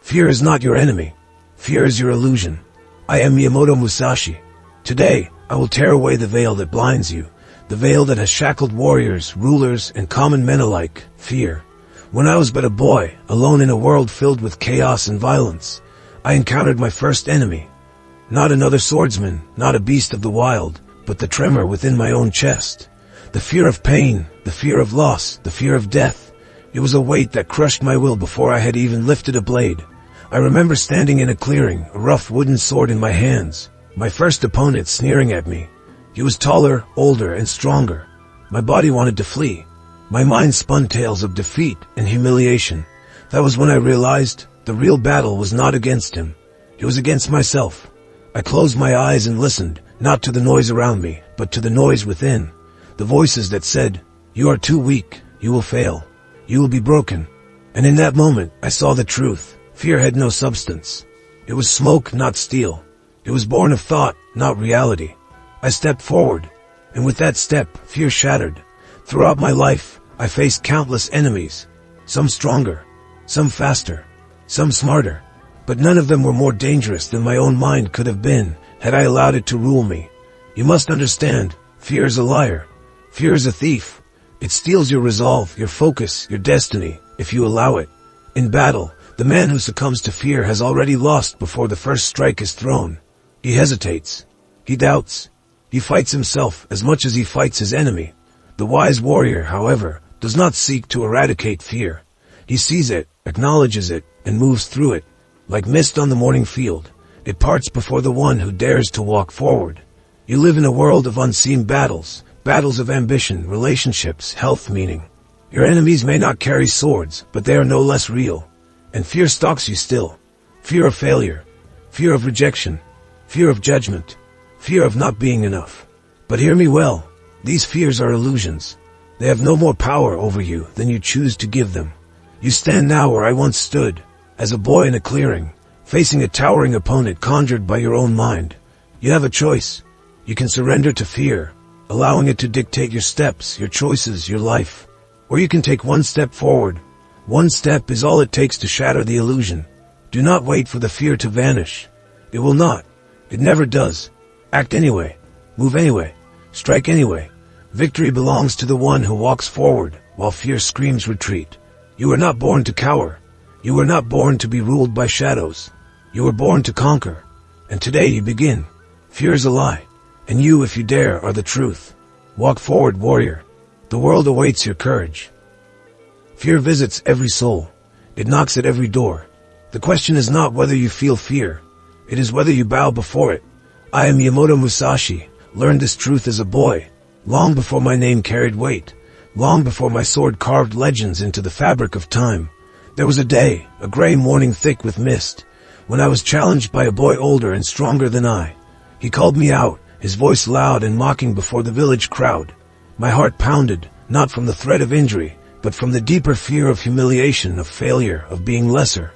Fear is not your enemy. Fear is your illusion. I am Miyamoto Musashi. Today, I will tear away the veil that blinds you, the veil that has shackled warriors, rulers, and common men alike. Fear. When I was but a boy, alone in a world filled with chaos and violence, I encountered my first enemy. Not another swordsman, not a beast of the wild, but the tremor within my own chest. The fear of pain, the fear of loss, the fear of death. It was a weight that crushed my will before I had even lifted a blade. I remember standing in a clearing, a rough wooden sword in my hands, my first opponent sneering at me. He was taller, older, and stronger. My body wanted to flee. My mind spun tales of defeat and humiliation. That was when I realized the real battle was not against him. It was against myself. I closed my eyes and listened, not to the noise around me, but to the noise within. The voices that said, "You are too weak, you will fail, you will be broken." And in that moment, I saw the truth. Fear had no substance. It was smoke, not steel. It was born of thought, not reality. I stepped forward, and with that step, fear shattered. Throughout my life, I faced countless enemies, some stronger, some faster, some smarter, but none of them were more dangerous than my own mind could have been had I allowed it to rule me. You must understand, fear is a liar. Fear is a thief. It steals your resolve, your focus, your destiny, if you allow it. In battle, the man who succumbs to fear has already lost before the first strike is thrown. He hesitates. He doubts. He fights himself as much as he fights his enemy. The wise warrior, however, does not seek to eradicate fear. He sees it, acknowledges it, and moves through it. Like mist on the morning field, it parts before the one who dares to walk forward. You live in a world of unseen battles, battles of ambition, relationships, health, meaning. Your enemies may not carry swords, but they are no less real. And fear stalks you still. Fear of failure, fear of rejection, fear of judgment, fear of not being enough. But hear me well, these fears are illusions. They have no more power over you than you choose to give them. You stand now where I once stood, as a boy in a clearing, facing a towering opponent conjured by your own mind. You have a choice. You can surrender to fear, allowing it to dictate your steps, your choices, your life. Or you can take one step forward. One step is all it takes to shatter the illusion. Do not wait for the fear to vanish. It will not. It never does. Act anyway. Move anyway. Strike anyway. Victory belongs to the one who walks forward, while fear screams retreat. You were not born to cower. You were not born to be ruled by shadows. You were born to conquer. And today you begin. Fear is a lie. And you, if you dare, are the truth. Walk forward, warrior. The world awaits your courage. Fear visits every soul. It knocks at every door. The question is not whether you feel fear. It is whether you bow before it. I am Miyamoto Musashi. Learned this truth as a boy, long before my name carried weight, long before my sword carved legends into the fabric of time. There was a day, a gray morning thick with mist, when I was challenged by a boy older and stronger than I. He called me out, his voice loud and mocking before the village crowd. My heart pounded, not from the threat of injury, but from the deeper fear of humiliation, of failure, of being lesser.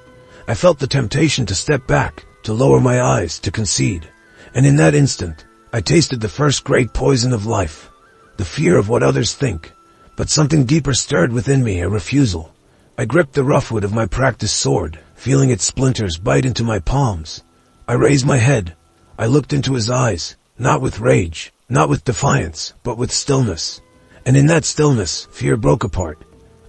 I felt the temptation to step back, to lower my eyes, to concede. And in that instant, I tasted the first great poison of life, the fear of what others think. But something deeper stirred within me, a refusal. I gripped the rough wood of my practiced sword, feeling its splinters bite into my palms. I raised my head. I looked into his eyes, not with rage, not with defiance, but with stillness. And in that stillness, fear broke apart.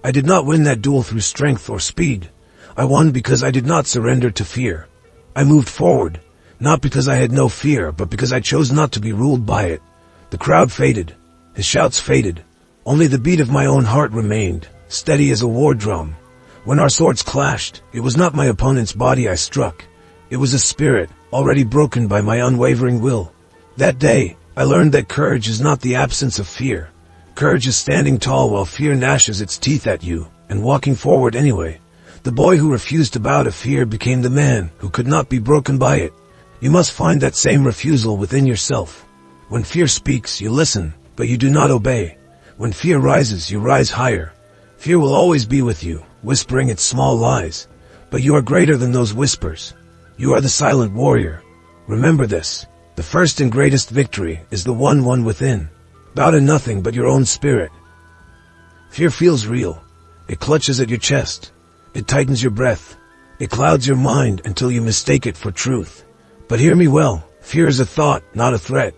I did not win that duel through strength or speed. I won because I did not surrender to fear. I moved forward, not because I had no fear, but because I chose not to be ruled by it. The crowd faded. His shouts faded. Only the beat of my own heart remained, steady as a war drum. When our swords clashed, it was not my opponent's body I struck. It was a spirit, already broken by my unwavering will. That day, I learned that courage is not the absence of fear. Courage is standing tall while fear gnashes its teeth at you, and walking forward anyway. The boy who refused to bow to fear became the man who could not be broken by it. You must find that same refusal within yourself. When fear speaks, you listen, but you do not obey. When fear rises, you rise higher. Fear will always be with you, whispering its small lies. But you are greater than those whispers. You are the silent warrior. Remember this. The first and greatest victory is the one won within. Bow to nothing but your own spirit. Fear feels real. It clutches at your chest. It tightens your breath. It clouds your mind until you mistake it for truth. But hear me well, fear is a thought, not a threat.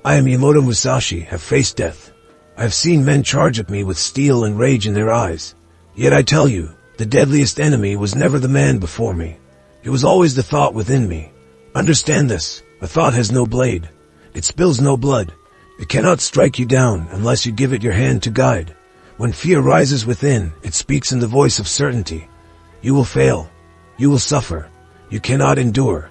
I am Miyamoto Musashi, have faced death. I have seen men charge at me with steel and rage in their eyes. Yet I tell you, the deadliest enemy was never the man before me. It was always the thought within me. Understand this, a thought has no blade. It spills no blood. It cannot strike you down unless you give it your hand to guide. When fear rises within, it speaks in the voice of certainty. You will fail. You will suffer. You cannot endure.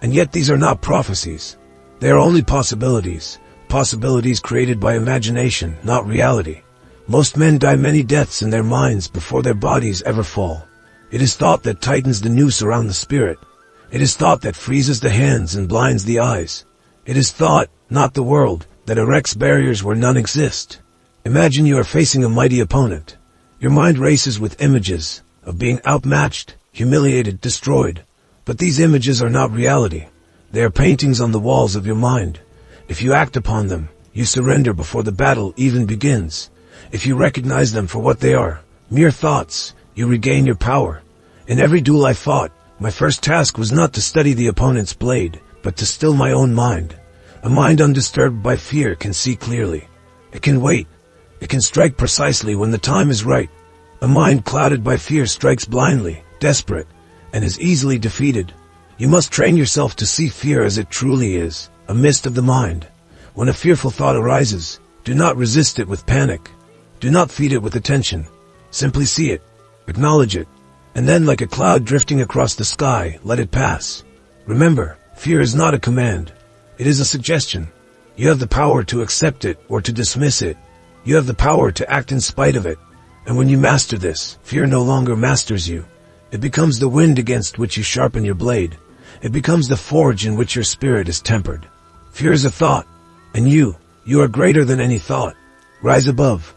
And yet these are not prophecies. They are only possibilities. Possibilities created by imagination, not reality. Most men die many deaths in their minds before their bodies ever fall. It is thought that tightens the noose around the spirit. It is thought that freezes the hands and blinds the eyes. It is thought, not the world, that erects barriers where none exist. Imagine you are facing a mighty opponent. Your mind races with images of being outmatched, humiliated, destroyed. But these images are not reality. They are paintings on the walls of your mind. If you act upon them, you surrender before the battle even begins. If you recognize them for what they are, mere thoughts, you regain your power. In every duel I fought, my first task was not to study the opponent's blade, but to still my own mind. A mind undisturbed by fear can see clearly. It can wait. It can strike precisely when the time is right. A mind clouded by fear strikes blindly, desperate, and is easily defeated. You must train yourself to see fear as it truly is, a mist of the mind. When a fearful thought arises, do not resist it with panic. Do not feed it with attention. Simply see it, acknowledge it, and then like a cloud drifting across the sky, let it pass. Remember, fear is not a command. It is a suggestion. You have the power to accept it or to dismiss it. You have the power to act in spite of it. And when you master this, fear no longer masters you. It becomes the wind against which you sharpen your blade. It becomes the forge in which your spirit is tempered. Fear is a thought, and you are greater than any thought. Rise above.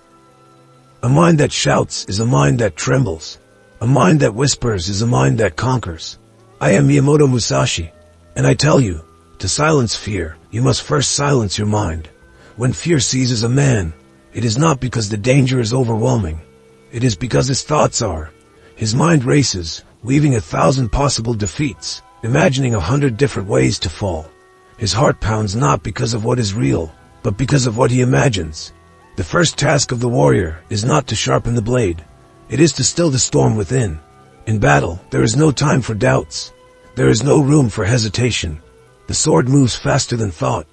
A mind that shouts is a mind that trembles. A mind that whispers is a mind that conquers. I am Miyamoto Musashi, and I tell you, to silence fear, you must first silence your mind. When fear seizes a man, it is not because the danger is overwhelming. It is because his thoughts are. His mind races, weaving 1,000 possible defeats, imagining 100 different ways to fall. His heart pounds not because of what is real, but because of what he imagines. The first task of the warrior is not to sharpen the blade. It is to still the storm within. In battle, there is no time for doubts. There is no room for hesitation. The sword moves faster than thought.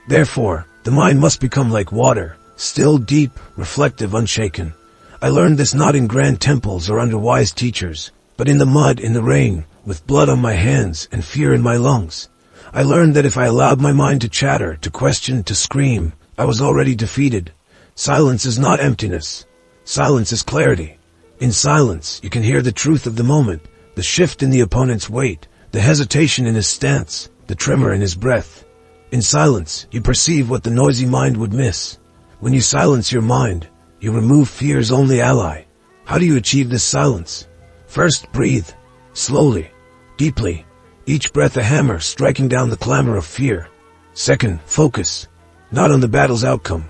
Therefore, the mind must become like water, still, deep, reflective, unshaken. I learned this not in grand temples or under wise teachers, but in the mud, in the rain, with blood on my hands and fear in my lungs. I learned that if I allowed my mind to chatter, to question, to scream, I was already defeated. Silence is not emptiness. Silence is clarity. In silence, you can hear the truth of the moment, the shift in the opponent's weight, the hesitation in his stance, the tremor in his breath. In silence, you perceive what the noisy mind would miss. When you silence your mind, you remove fear's only ally. How do you achieve this silence? First, breathe. Slowly. Deeply. Each breath a hammer striking down the clamor of fear. Second, focus. Not on the battle's outcome.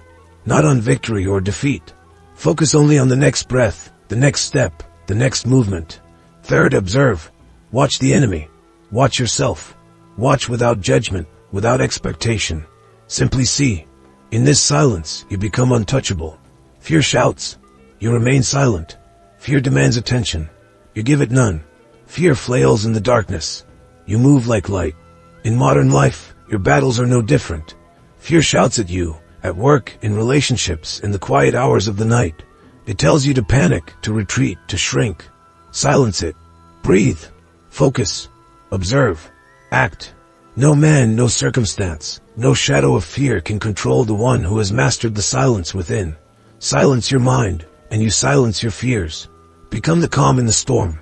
Not on victory or defeat. Focus only on the next breath, the next step, the next movement. Third, observe. Watch the enemy. Watch yourself. Watch without judgment, without expectation. Simply see. In this silence, you become untouchable. Fear shouts. You remain silent. Fear demands attention. You give it none. Fear flails in the darkness. You move like light. In modern life, your battles are no different. Fear shouts at you, at work, in relationships, in the quiet hours of the night. It tells you to panic, to retreat, to shrink. Silence it. Breathe. Focus. Observe. Act. No man, no circumstance, no shadow of fear can control the one who has mastered the silence within. Silence your mind, and you silence your fears. Become the calm in the storm.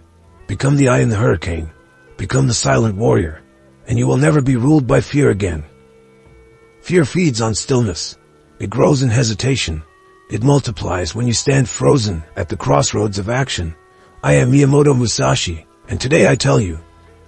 Become the eye in the hurricane. Become the silent warrior, and you will never be ruled by fear again. Fear feeds on stillness. It grows in hesitation. It multiplies when you stand frozen at the crossroads of action. I am Miyamoto Musashi, and today I tell you,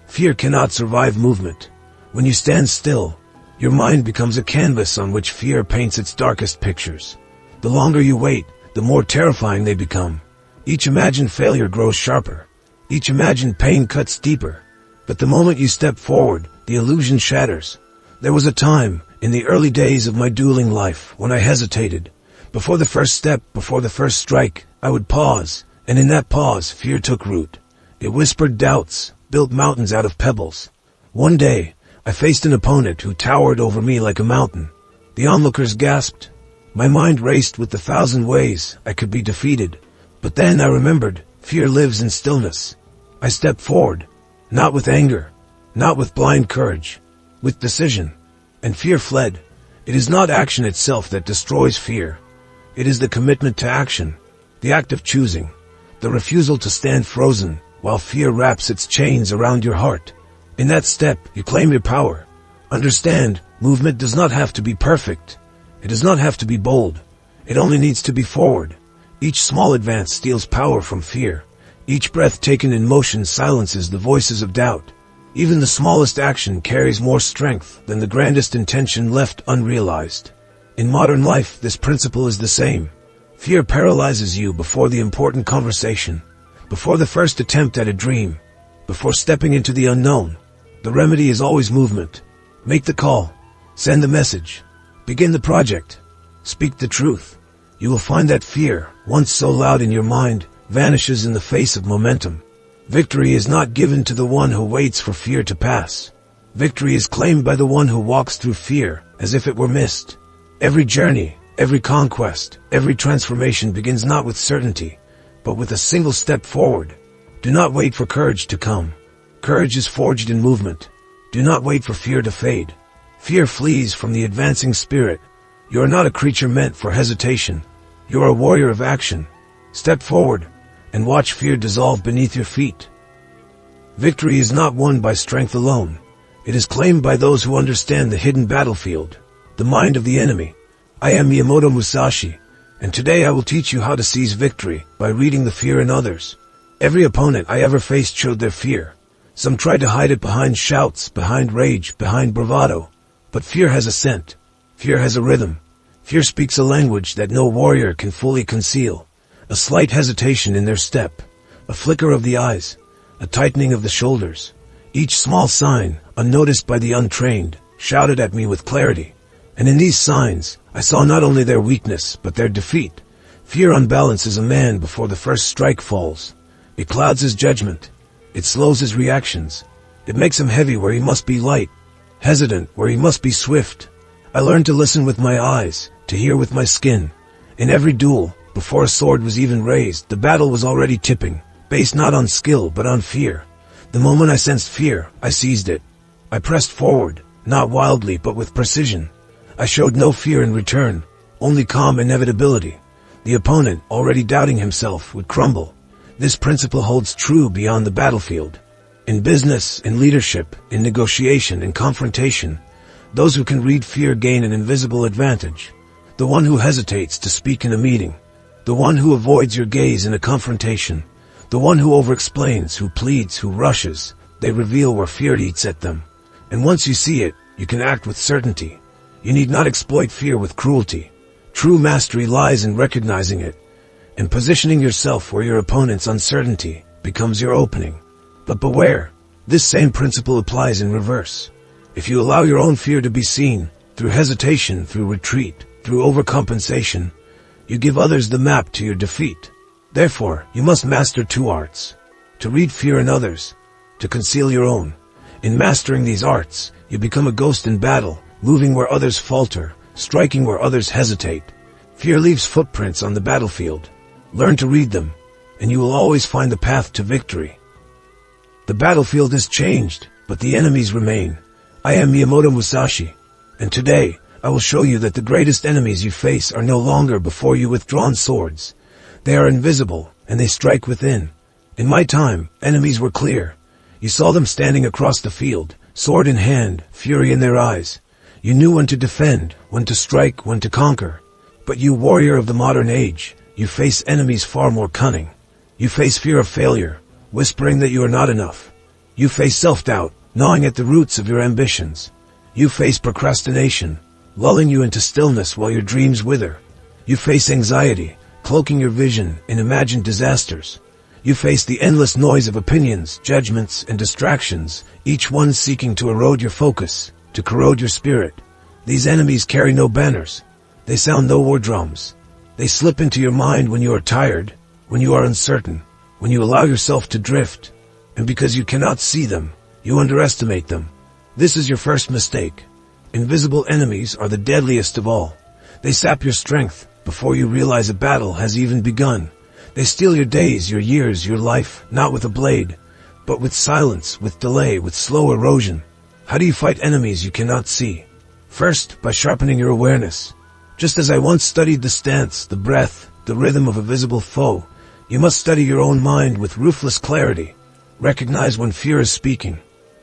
fear cannot survive movement. When you stand still, your mind becomes a canvas on which fear paints its darkest pictures. The longer you wait, the more terrifying they become. Each imagined failure grows sharper. Each imagined pain cuts deeper. But the moment you step forward, the illusion shatters. There was a time, in the early days of my dueling life, when I hesitated. Before the first step, before the first strike, I would pause, and in that pause, fear took root. It whispered doubts, built mountains out of pebbles. One day, I faced an opponent who towered over me like a mountain. The onlookers gasped. My mind raced with 1,000 ways I could be defeated. But then I remembered, fear lives in stillness. I stepped forward, not with anger, not with blind courage, with decision, and fear fled. It is not action itself that destroys fear. It is the commitment to action, the act of choosing, the refusal to stand frozen while fear wraps its chains around your heart. In that step, you claim your power. Understand, movement does not have to be perfect. It does not have to be bold. It only needs to be forward. Each small advance steals power from fear. Each breath taken in motion silences the voices of doubt. Even the smallest action carries more strength than the grandest intention left unrealized. In modern life, this principle is the same. Fear paralyzes you before the important conversation, before the first attempt at a dream, before stepping into the unknown. The remedy is always movement. Make the call. Send the message. Begin the project. Speak the truth. You will find that fear, once so loud in your mind, vanishes in the face of momentum. Victory is not given to the one who waits for fear to pass. Victory is claimed by the one who walks through fear as if it were mist. Every journey, every conquest, every transformation begins not with certainty, but with a single step forward. Do not wait for courage to come. Courage is forged in movement. Do not wait for fear to fade. Fear flees from the advancing spirit. You are not a creature meant for hesitation. You are a warrior of action. Step forward and watch fear dissolve beneath your feet. Victory is not won by strength alone. It is claimed by those who understand the hidden battlefield, the mind of the enemy. I am Miyamoto Musashi, and today I will teach you how to seize victory by reading the fear in others. Every opponent I ever faced showed their fear. Some tried to hide it behind shouts, behind rage, behind bravado. But fear has a scent. Fear has a rhythm. Fear speaks a language that no warrior can fully conceal. A slight hesitation in their step, a flicker of the eyes, a tightening of the shoulders. Each small sign, unnoticed by the untrained, shouted at me with clarity. And in these signs, I saw not only their weakness, but their defeat. Fear unbalances a man before the first strike falls. It clouds his judgment. It slows his reactions. It makes him heavy where he must be light, hesitant where he must be swift. I learned to listen with my eyes, to hear with my skin. In every duel, before a sword was even raised, the battle was already tipping, based not on skill but on fear. The moment I sensed fear, I seized it. I pressed forward, not wildly but with precision. I showed no fear in return, only calm inevitability. The opponent, already doubting himself, would crumble. This principle holds true beyond the battlefield. In business, in leadership, in negotiation, in confrontation, those who can read fear gain an invisible advantage. The one who hesitates to speak in a meeting, the one who avoids your gaze in a confrontation, the one who overexplains, who pleads, who rushes, they reveal where fear eats at them. And once you see it, you can act with certainty. You need not exploit fear with cruelty. True mastery lies in recognizing it and positioning yourself where your opponent's uncertainty becomes your opening. But beware, this same principle applies in reverse. If you allow your own fear to be seen, through hesitation, through retreat, through overcompensation, you give others the map to your defeat. Therefore, you must master two arts: to read fear in others, to conceal your own. In mastering these arts, you become a ghost in battle, moving where others falter, striking where others hesitate. Fear leaves footprints on the battlefield. Learn to read them, and you will always find the path to victory. The battlefield has changed, but the enemies remain. I am Miyamoto Musashi, and today I will show you that the greatest enemies you face are no longer before you with drawn swords. They are invisible, and they strike within. In my time, enemies were clear. You saw them standing across the field, sword in hand, fury in their eyes. You knew when to defend, when to strike, when to conquer. But you, warrior of the modern age, you face enemies far more cunning. You face fear of failure, whispering that you are not enough. You face self-doubt, gnawing at the roots of your ambitions. You face procrastination, lulling you into stillness while your dreams wither. You face anxiety, cloaking your vision in imagined disasters. You face the endless noise of opinions, judgments, and distractions, each one seeking to erode your focus, to corrode your spirit. These enemies carry no banners. They sound no war drums. They slip into your mind when you are tired, when you are uncertain, when you allow yourself to drift. And because you cannot see them, you underestimate them. This is your first mistake. Invisible enemies are the deadliest of all. They sap your strength before you realize a battle has even begun. They steal your days, your years, your life, not with a blade, but with silence, with delay, with slow erosion. How do you fight enemies you cannot see? First, by sharpening your awareness. Just as I once studied the stance, the breath, the rhythm of a visible foe, you must study your own mind with ruthless clarity. Recognize when fear is speaking.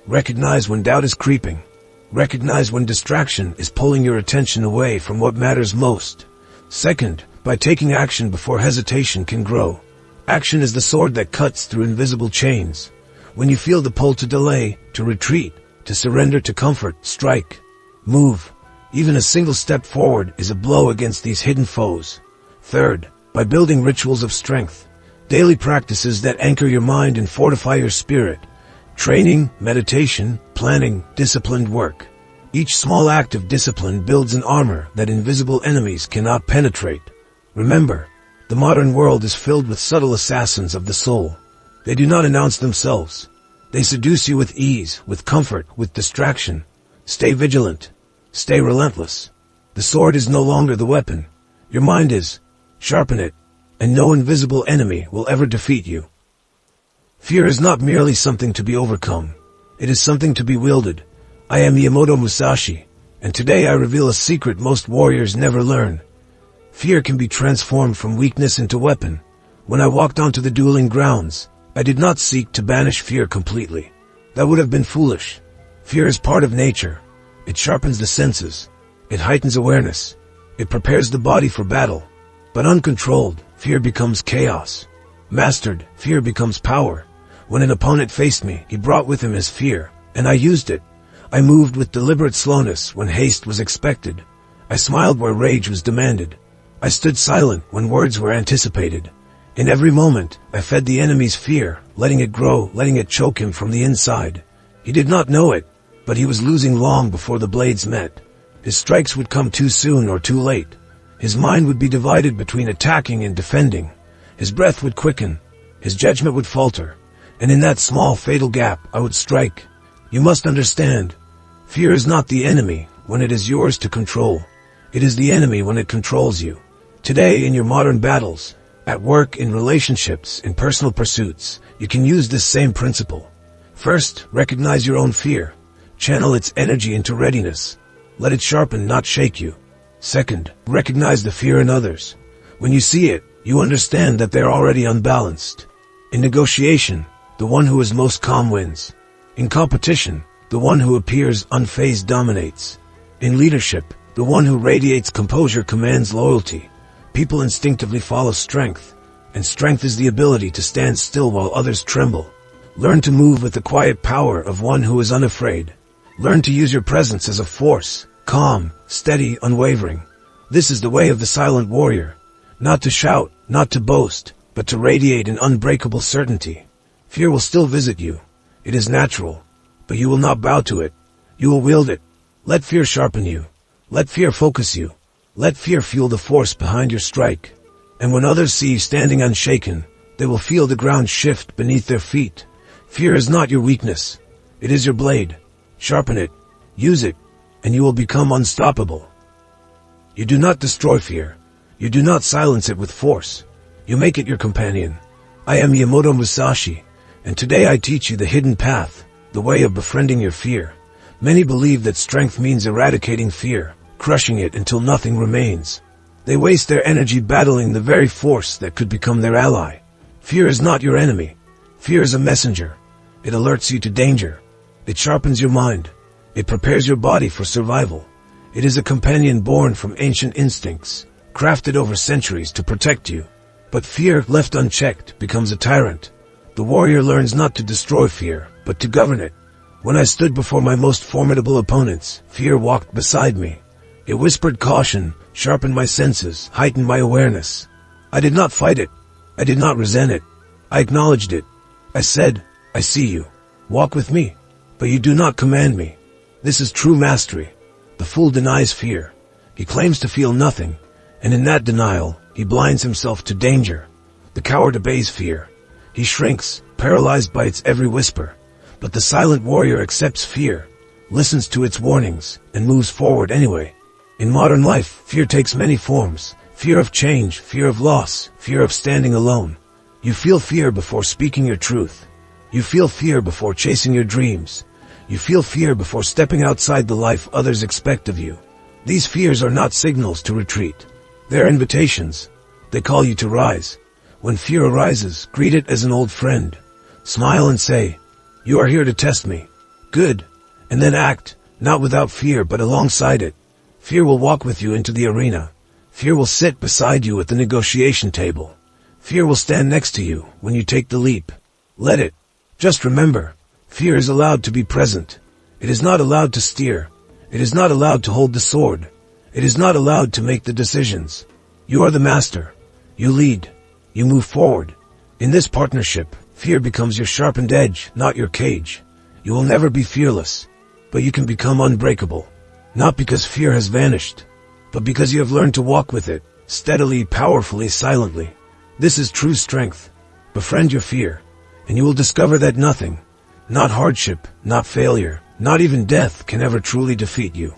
Recognize when doubt is creeping. Recognize when distraction is pulling your attention away from what matters most. Second, by taking action before hesitation can grow. Action is the sword that cuts through invisible chains. When you feel the pull to delay, to retreat, to surrender to comfort, strike. Move. Even a single step forward is a blow against these hidden foes. Third, by building rituals of strength. Daily practices that anchor your mind and fortify your spirit. Training, meditation, planning, disciplined work. Each small act of discipline builds an armor that invisible enemies cannot penetrate. Remember, the modern world is filled with subtle assassins of the soul. They do not announce themselves. They seduce you with ease, with comfort, with distraction. Stay vigilant. Stay relentless. The sword is no longer the weapon. Your mind is. Sharpen it, and no invisible enemy will ever defeat you. Fear is not merely something to be overcome. It is something to be wielded. I am Miyamoto Musashi, and today I reveal a secret most warriors never learn. Fear can be transformed from weakness into weapon. When I walked onto the dueling grounds, I did not seek to banish fear completely. That would have been foolish. Fear is part of nature. It sharpens the senses. It heightens awareness. It prepares the body for battle. But uncontrolled, fear becomes chaos. Mastered, fear becomes power. When an opponent faced me, he brought with him his fear, and I used it. I moved with deliberate slowness when haste was expected. I smiled where rage was demanded. I stood silent when words were anticipated. In every moment, I fed the enemy's fear, letting it grow, letting it choke him from the inside. He did not know it, but he was losing long before the blades met. His strikes would come too soon or too late. His mind would be divided between attacking and defending. His breath would quicken. His judgment would falter. And in that small, fatal gap, I would strike. You must understand, fear is not the enemy when it is yours to control. It is the enemy when it controls you. Today, in your modern battles, at work, in relationships, in personal pursuits, you can use this same principle. First, recognize your own fear. Channel its energy into readiness. Let it sharpen, not shake you. Second, recognize the fear in others. When you see it, you understand that they're already unbalanced. In negotiation, the one who is most calm wins. In competition, the one who appears unfazed dominates. In leadership, the one who radiates composure commands loyalty. People instinctively follow strength, and strength is the ability to stand still while others tremble. Learn to move with the quiet power of one who is unafraid. Learn to use your presence as a force, calm, steady, unwavering. This is the way of the silent warrior. Not to shout, not to boast, but to radiate an unbreakable certainty. Fear will still visit you. It is natural, but you will not bow to it. You will wield it. Let fear sharpen you. Let fear focus you. Let fear fuel the force behind your strike. And when others see you standing unshaken, they will feel the ground shift beneath their feet. Fear is not your weakness. It is your blade. Sharpen it. Use it, and you will become unstoppable. You do not destroy fear. You do not silence it with force. You make it your companion. I am Miyamoto Musashi, and today I teach you the hidden path, the way of befriending your fear. Many believe that strength means eradicating fear, crushing it until nothing remains. They waste their energy battling the very force that could become their ally. Fear is not your enemy. Fear is a messenger. It alerts you to danger. It sharpens your mind. It prepares your body for survival. It is a companion born from ancient instincts, crafted over centuries to protect you. But fear, left unchecked, becomes a tyrant. The warrior learns not to destroy fear, but to govern it. When I stood before my most formidable opponents, fear walked beside me. It whispered caution, sharpened my senses, heightened my awareness. I did not fight it. I did not resent it. I acknowledged it. I said, I see you. Walk with me. But you do not command me. This is true mastery. The fool denies fear. He claims to feel nothing, and in that denial, he blinds himself to danger. The coward obeys fear. He shrinks, paralyzed by its every whisper. But the silent warrior accepts fear, listens to its warnings, and moves forward anyway. In modern life, fear takes many forms. Fear of change, fear of loss, fear of standing alone. You feel fear before speaking your truth. You feel fear before chasing your dreams. You feel fear before stepping outside the life others expect of you. These fears are not signals to retreat. They are invitations. They call you to rise. When fear arises, greet it as an old friend. Smile and say, you are here to test me. Good. And then act, not without fear but alongside it. Fear will walk with you into the arena. Fear will sit beside you at the negotiation table. Fear will stand next to you when you take the leap. Let it. Just remember, fear is allowed to be present. It is not allowed to steer. It is not allowed to hold the sword. It is not allowed to make the decisions. You are the master. You lead. You move forward. In this partnership, fear becomes your sharpened edge, not your cage. You will never be fearless, but you can become unbreakable. Not because fear has vanished, but because you have learned to walk with it, steadily, powerfully, silently. This is true strength. Befriend your fear, and you will discover that nothing, not hardship, not failure, not even death can ever truly defeat you.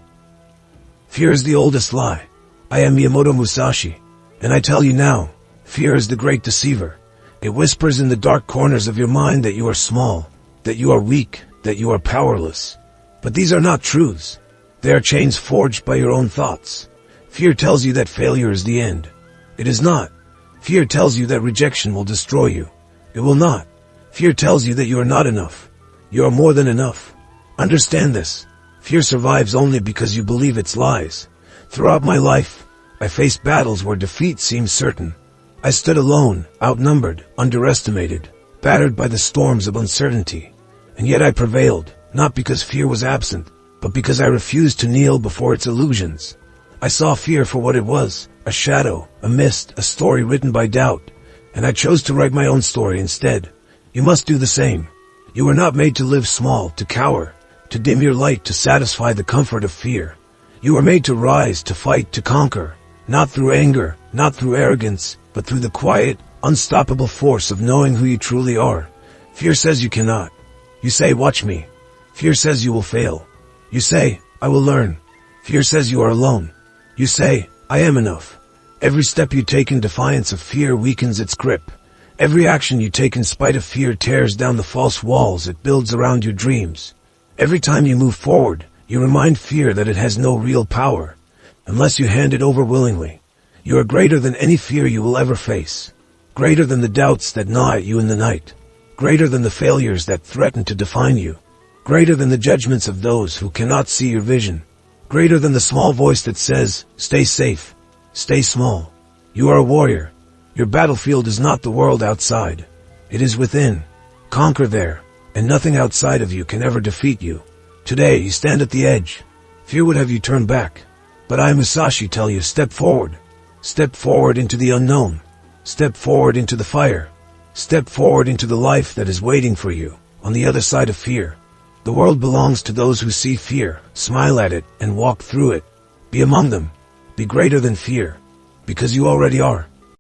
Fear is the oldest lie. I am Miyamoto Musashi, and I tell you now, fear is the great deceiver. It whispers in the dark corners of your mind that you are small, that you are weak, that you are powerless. But these are not truths. They are chains forged by your own thoughts. Fear tells you that failure is the end. It is not. Fear tells you that rejection will destroy you. It will not. Fear tells you that you are not enough. You are more than enough. Understand this. Fear survives only because you believe its lies. Throughout my life, I faced battles where defeat seemed certain. I stood alone, outnumbered, underestimated, battered by the storms of uncertainty. And yet I prevailed, not because fear was absent, but because I refused to kneel before its illusions. I saw fear for what it was, a shadow, a mist, a story written by doubt, and I chose to write my own story instead. You must do the same. You were not made to live small, to cower, to dim your light to satisfy the comfort of fear. You were made to rise, to fight, to conquer, not through anger, not through arrogance, but through the quiet, unstoppable force of knowing who you truly are. Fear says you cannot. You say, watch me. Fear says you will fail. You say, I will learn. Fear says you are alone. You say, I am enough. Every step you take in defiance of fear weakens its grip. Every action you take in spite of fear tears down the false walls it builds around your dreams. Every time you move forward, you remind fear that it has no real power, unless you hand it over willingly. You are greater than any fear you will ever face. Greater than the doubts that gnaw at you in the night. Greater than the failures that threaten to define you. Greater than the judgments of those who cannot see your vision. Greater than the small voice that says, stay safe, stay small. You are a warrior. Your battlefield is not the world outside. It is within. Conquer there, and nothing outside of you can ever defeat you. Today, you stand at the edge. Fear would have you turn back. But I, Musashi, tell you, step forward. Step forward into the unknown. Step forward into the fire. Step forward into the life that is waiting for you, on the other side of fear. The world belongs to those who see fear, smile at it, and walk through it. Be among them. Be greater than fear, because you already are.